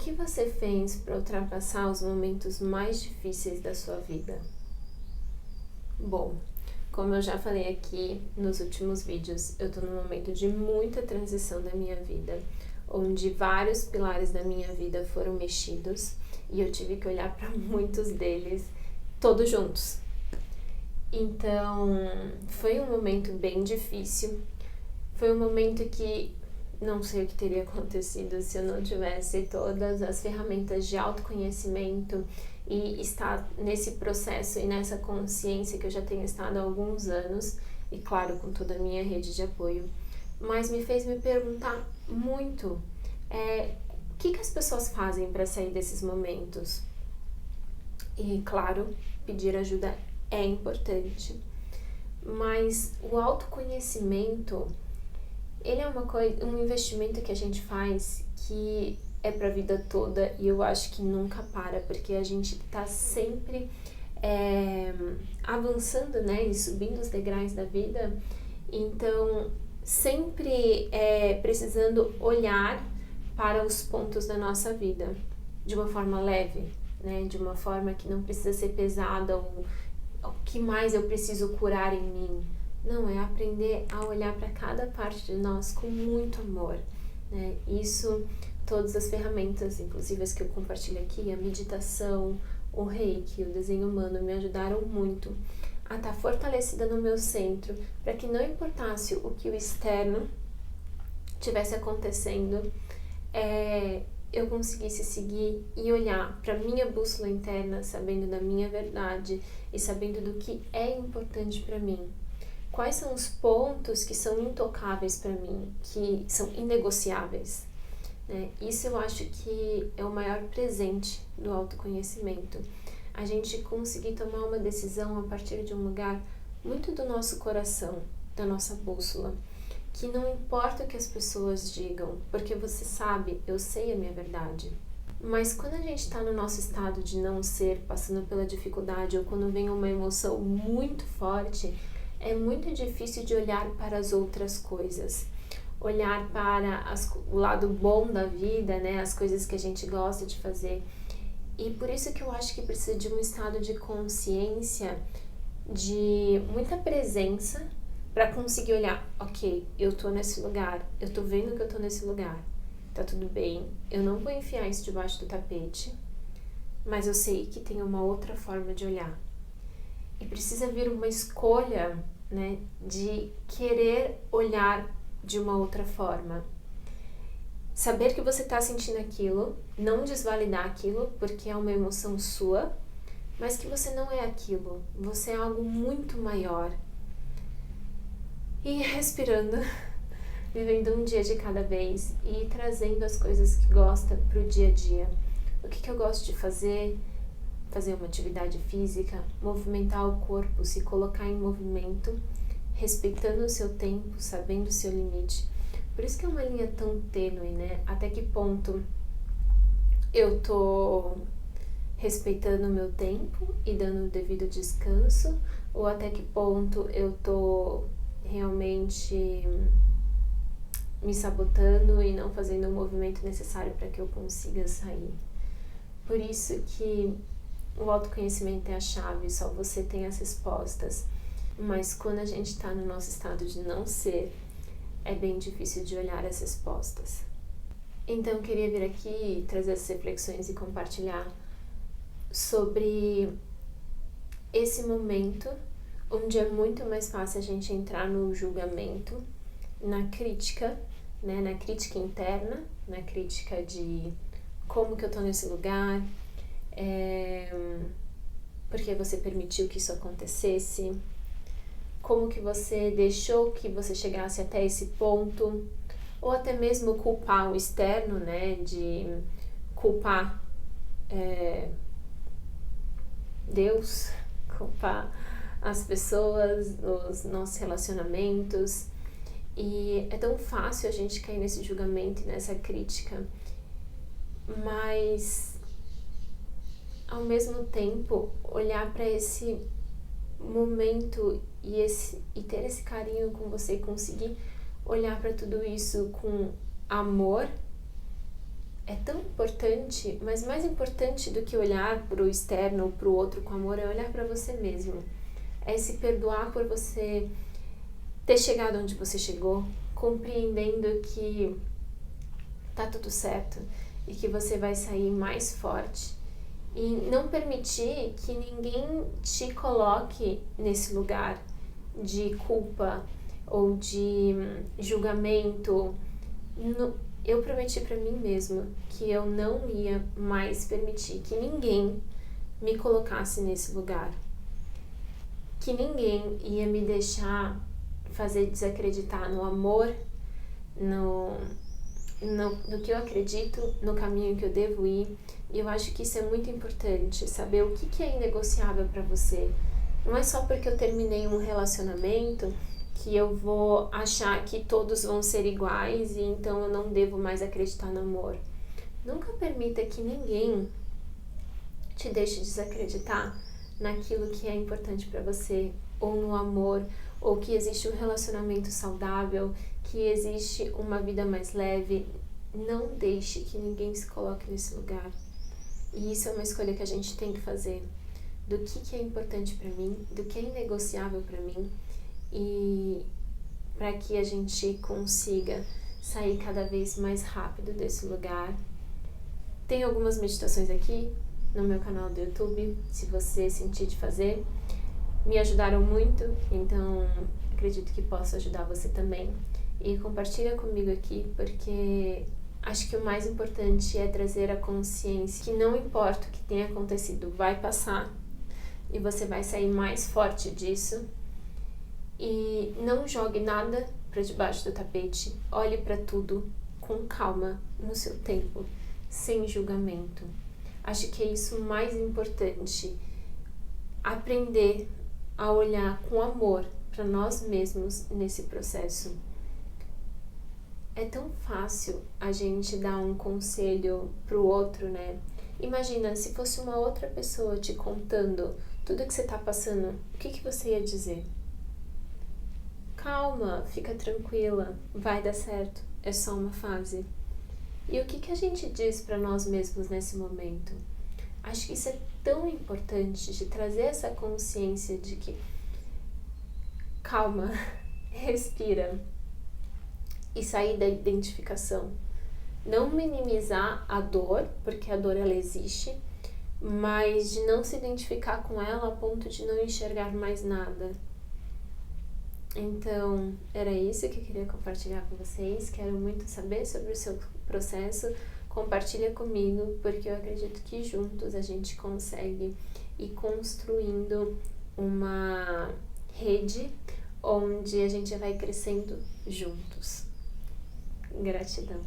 que você fez para ultrapassar os momentos mais difíceis da sua vida? Bom, como eu já falei aqui nos últimos vídeos, eu tô num momento de muita transição da minha vida, onde vários pilares da minha vida foram mexidos e eu tive que olhar para muitos deles todos juntos. Então, foi um momento bem difícil, foi um momento que não sei o que teria acontecido se eu não tivesse todas as ferramentas de autoconhecimento e estar nesse processo e nessa consciência que eu já tenho estado há alguns anos, e claro, com toda a minha rede de apoio. Mas me fez me perguntar muito o que as pessoas fazem para sair desses momentos. E claro, pedir ajuda é importante, mas o autoconhecimento, ele é um investimento que a gente faz que é pra vida toda e eu acho que nunca para, porque a gente tá sempre avançando, né, e subindo os degraus da vida, então sempre precisando olhar para os pontos da nossa vida de uma forma leve, né, de uma forma que não precisa ser pesada ou o que mais eu preciso curar em mim. Não, é aprender a olhar para cada parte de nós com muito amor, né? Isso, todas as ferramentas, inclusive as que eu compartilho aqui, a meditação, o reiki, o desenho humano, me ajudaram muito a estar fortalecida no meu centro, para que não importasse o que o externo tivesse acontecendo, eu conseguisse seguir e olhar para minha bússola interna, sabendo da minha verdade e sabendo do que é importante para mim. Quais são os pontos que são intocáveis para mim, que são inegociáveis? Né? Isso eu acho que é o maior presente do autoconhecimento. A gente conseguir tomar uma decisão a partir de um lugar muito do nosso coração, da nossa bússola, que não importa o que as pessoas digam, porque você sabe, eu sei a minha verdade. Mas quando a gente está no nosso estado de não ser, passando pela dificuldade, ou quando vem uma emoção muito forte, é muito difícil de olhar para as outras coisas, olhar para o lado bom da vida, né, as coisas que a gente gosta de fazer. E por isso que eu acho que precisa de um estado de consciência, de muita presença, para conseguir olhar, ok, eu tô nesse lugar, eu tô vendo que eu tô nesse lugar, tá tudo bem, eu não vou enfiar isso debaixo do tapete, mas eu sei que tem uma outra forma de olhar. E precisa vir uma escolha, né, de querer olhar de uma outra forma. Saber que você está sentindo aquilo, não desvalidar aquilo, porque é uma emoção sua, mas que você não é aquilo, você é algo muito maior. E respirando, vivendo um dia de cada vez e trazendo as coisas que gosta para o dia a dia. O que eu gosto de fazer? Fazer uma atividade física, movimentar o corpo, se colocar em movimento, respeitando o seu tempo, sabendo o seu limite. Por isso que é uma linha tão tênue, né? Até que ponto eu tô respeitando o meu tempo e dando o devido descanso, ou até que ponto eu tô realmente me sabotando e não fazendo o movimento necessário para que eu consiga sair. Por isso que o autoconhecimento é a chave, só você tem as respostas. Mas quando a gente está no nosso estado de não ser, é bem difícil de olhar as respostas. Então eu queria vir aqui e trazer essas reflexões e compartilhar sobre esse momento onde é muito mais fácil a gente entrar no julgamento, na crítica, né, na crítica interna, na crítica de como que eu tô nesse lugar, porque você permitiu que isso acontecesse, como que você deixou que você chegasse até esse ponto, ou até mesmo culpar o externo, né, de culpar Deus, culpar as pessoas, os nossos relacionamentos. E é tão fácil a gente cair nesse julgamento e nessa crítica, mas ao mesmo tempo olhar para esse momento e ter esse carinho com você e conseguir olhar para tudo isso com amor é tão importante, mas mais importante do que olhar para o externo ou para o outro com amor é olhar para você mesmo. É se perdoar por você ter chegado onde você chegou, compreendendo que tá tudo certo e que você vai sair mais forte. E não permitir que ninguém te coloque nesse lugar de culpa ou de julgamento. Eu prometi para mim mesma que eu não ia mais permitir que ninguém me colocasse nesse lugar. Que ninguém ia me deixar fazer desacreditar no amor, no que eu acredito, no caminho que eu devo ir. E eu acho que isso é muito importante, saber o que é inegociável para você. Não é só porque eu terminei um relacionamento que eu vou achar que todos vão ser iguais e então eu não devo mais acreditar no amor. Nunca permita que ninguém te deixe desacreditar naquilo que é importante para você, ou no amor, ou que existe um relacionamento saudável, que existe uma vida mais leve. Não deixe que ninguém se coloque nesse lugar. E isso é uma escolha que a gente tem que fazer, do que é importante para mim, do que é inegociável para mim, e para que a gente consiga sair cada vez mais rápido desse lugar. Tem algumas meditações aqui no meu canal do YouTube, se você sentir de fazer. Me ajudaram muito, então acredito que posso ajudar você também. E compartilha comigo aqui, porque acho que o mais importante é trazer a consciência que não importa o que tenha acontecido, vai passar e você vai sair mais forte disso. E não jogue nada para debaixo do tapete, olhe para tudo com calma, no seu tempo, sem julgamento. Acho que é isso o mais importante, aprender a olhar com amor para nós mesmos nesse processo. É tão fácil a gente dar um conselho pro outro, né? Imagina se fosse uma outra pessoa te contando tudo que você tá passando, o que você ia dizer? Calma, fica tranquila, vai dar certo, é só uma fase. E o que a gente diz para nós mesmos nesse momento? Acho que isso é tão importante, de trazer essa consciência de que calma, respira e sair da identificação. Não minimizar a dor, porque a dor ela existe, mas de não se identificar com ela a ponto de não enxergar mais nada. Então, era isso que eu queria compartilhar com vocês. Quero muito saber sobre o seu processo. Compartilha comigo, porque eu acredito que juntos a gente consegue ir construindo uma rede onde a gente vai crescendo juntos. Gratidão.